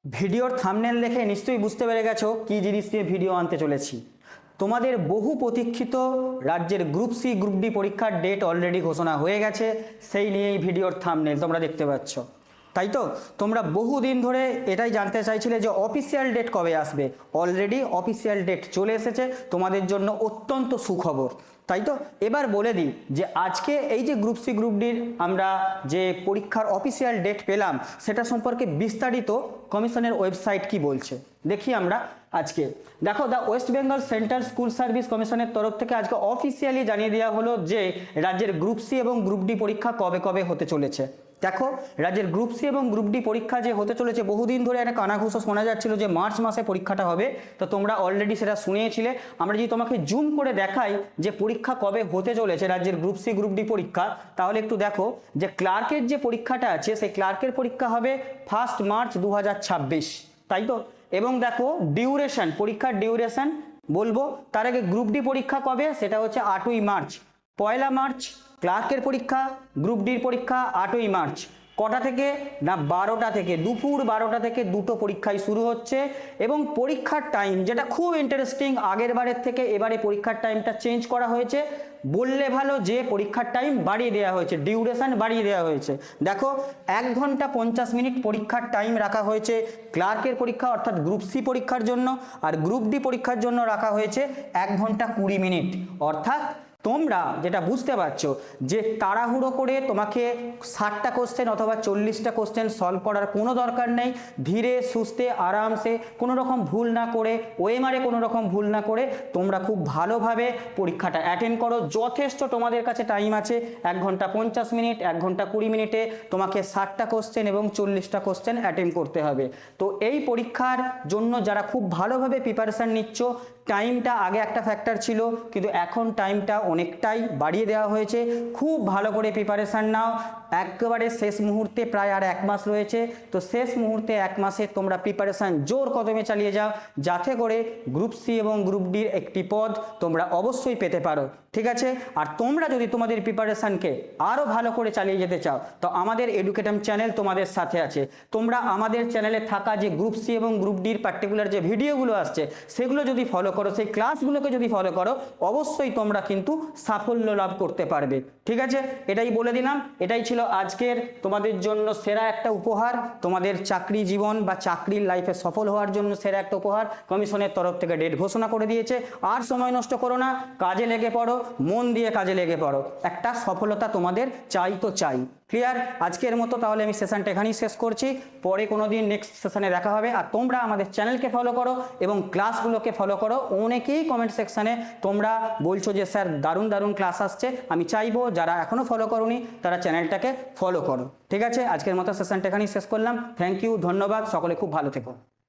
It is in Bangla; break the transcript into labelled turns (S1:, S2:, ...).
S1: ভিডিওর থাম্বনেল দেখে নিশ্চয়ই বুঝতে পেরে গেছো কি জিনিস নিয়ে ভিডিও আনতে চলেছি। তোমাদের বহু প্রতীক্ষিত রাজ্যের গ্রুপ সি গ্রুপ ডি পরীক্ষার ডেট অলরেডি ঘোষণা হয়ে গেছে, সেই নিয়েই ভিডিওর থাম্বনেল তোমরা দেখতে পাচ্ছ। তাই তো তোমরা বহুদিন ধরে এটাই জানতে চাইছিলে যে অফিসিয়াল ডেট কবে আসবে। অলরেডি অফিসিয়াল ডেট চলে এসেছে, তোমাদের জন্য অত্যন্ত সুখবর। তাই তো এবার বলে দিই যে আজকে এই যে গ্রুপ সি গ্রুপ ডির আমরা যে পরীক্ষার অফিসিয়াল ডেট পেলাম সেটা সম্পর্কে বিস্তারিত কমিশনের ওয়েবসাইট কি বলছে দেখি আমরা। আজকে দেখো, the West Bengal central school service কমিশনের তরফ থেকে আজকে অফিসিয়ালি জানিয়ে দেওয়া হলো যে রাজ্যের গ্রুপ সি এবং গ্রুপ ডি পরীক্ষা কবে কবে হতে চলেছে। দেখো, রাজ্যের গ্রুপ সি এবং গ্রুপ ডি পরীক্ষা যে হতে চলেছে, বহুদিন ধরে একটা কানাঘুষো শোনা যাচ্ছিল যে মার্চ মাসে পরীক্ষাটা হবে, তো তোমরা অলরেডি সেটা শুনিয়েছিলে। আমরা যদি তোমাকে জুম করে দেখাই যে পরীক্ষা কবে হতে চলেছে রাজ্যের গ্রুপ সি গ্রুপ ডি পরীক্ষা, তাহলে একটু দেখো যে ক্লার্কের যে পরীক্ষাটা আছে সেই ক্লার্কের পরীক্ষা হবে 1 মার্চ 2026, তাই তো। এবং দেখো ডিউরেশন, পরীক্ষার ডিউরেশন বলবো, তার আগে গ্রুপ ডি পরীক্ষা কবে সেটা হচ্ছে 8ই মার্চ। 1 মার্চ ক্লার্কের পরীক্ষা, গ্রুপ ডির পরীক্ষা 8ই মার্চ। কটা থেকে না 12টা থেকে, দুপুর 12টা থেকে দুটো পরীক্ষায় শুরু হচ্ছে। এবং পরীক্ষার টাইম যেটা খুব ইন্টারেস্টিং, আগের বারের থেকে এবারে পরীক্ষার টাইমটা চেঞ্জ করা হয়েছে। বললে ভালো যে পরীক্ষার টাইম বাড়িয়ে দেওয়া হয়েছে, ডিউরেশন বাড়িয়ে দেওয়া হয়েছে। দেখো, 1 ঘন্টা 50 মিনিট পরীক্ষার টাইম রাখা হয়েছে ক্লার্কের পরীক্ষা অর্থাৎ গ্রুপ সি পরীক্ষার জন্য, আর গ্রুপ ডি পরীক্ষার জন্য রাখা হয়েছে 1 ঘন্টা 20 মিনিট। অর্থাৎ তোমরা যেটা বুঝতে পারছো যে তাড়াহুড়ো করে তোমাকে 60টা কোশ্চেন অথবা 40টা কোশ্চেন সলভ করার কোনো দরকার নেই। ধীরে সুস্থে আরামসে কোনো রকম ভুল না করে, ওএমআরে কোনো রকম ভুল না করে তোমরা খুব ভালোভাবে পরীক্ষাটা অ্যাটেন্ড করো। যথেষ্ট তোমাদের কাছে টাইম আছে, 1 ঘন্টা 50 মিনিট, 1 ঘন্টা 20 মিনিটে তোমাকে 60টা কোশ্চেন এবং 40টা কোশ্চেন অ্যাটেন্ড করতে হবে। তো এই পরীক্ষার জন্য যারা খুব ভালোভাবে প্রিপারেশান নিচ্ছ, টাইমটা আগে একটা ফ্যাক্টর ছিল কিন্তু এখন টাইমটা অনেকটাই বাড়িয়ে দেওয়া হয়েছে। খুব ভালো করে প্রিপারেশান নাও, একেবারে শেষ মুহূর্তে প্রায় আর 1 মাস রয়েছে, তো শেষ মুহূর্তে 1 মাসে তোমরা প্রিপারেশান জোর কদমে চালিয়ে যাও, যাতে করে গ্রুপ সি এবং গ্রুপ ডির একটি পদ তোমরা অবশ্যই পেতে পারো, ঠিক আছে। আর তোমরা যদি তোমাদের প্রিপারেশানকে আরও ভালো করে চালিয়ে যেতে চাও তো আমাদের এডুকেটাম চ্যানেল তোমাদের সাথে আছে। তোমরা আমাদের চ্যানেলে থাকা যে গ্রুপ সি এবং গ্রুপ ডির পার্টিকুলার যে ভিডিওগুলো আসছে সেগুলো যদি ফলো করো, সেই ক্লাসগুলোকে যদি ফলো করো, অবশ্যই তোমরা কিন্তু সাফল্য লাভ করতে পারবে, ঠিক আছে। এটাই বলে দিলাম, এটাই ছিল আজকের তোমাদের জন্য সেরা একটা উপহার। তোমাদের চাকরি জীবন বা চাকরির লাইফে সফল হওয়ার জন্য সেরা একটা উপহার কমিশনের তরফ থেকে ডেট ঘোষণা করে দিয়েছে। আর সময় নষ্ট করো না, কাজে লেগে পড়ো, মন দিয়ে কাজে লেগে পড়ো। একটা সফলতা তোমাদের চাই তো চাই। ক্লিয়ার? আজকের মতো তাহলে আমি সেশনটা এখানেই শেষ করছি, পরে কোনো দিন নেক্সট সেশনে দেখা হবে। আর তোমরা আমাদের চ্যানেলকে ফলো করো এবং ক্লাসগুলোকে ফলো করো। অনেকেই কমেন্ট সেকশানে তোমরা বলছো যে স্যার দারুণ দারুণ ক্লাস আসছে, আমি চাইবো যারা এখনও ফলো করোনি তারা চ্যানেলটাকে ফলো করো, ঠিক আছে। আজকের মতো সেশনটা এখানেই শেষ করলাম। থ্যাংক ইউ, ধন্যবাদ, সকলে খুব ভালো থেকো।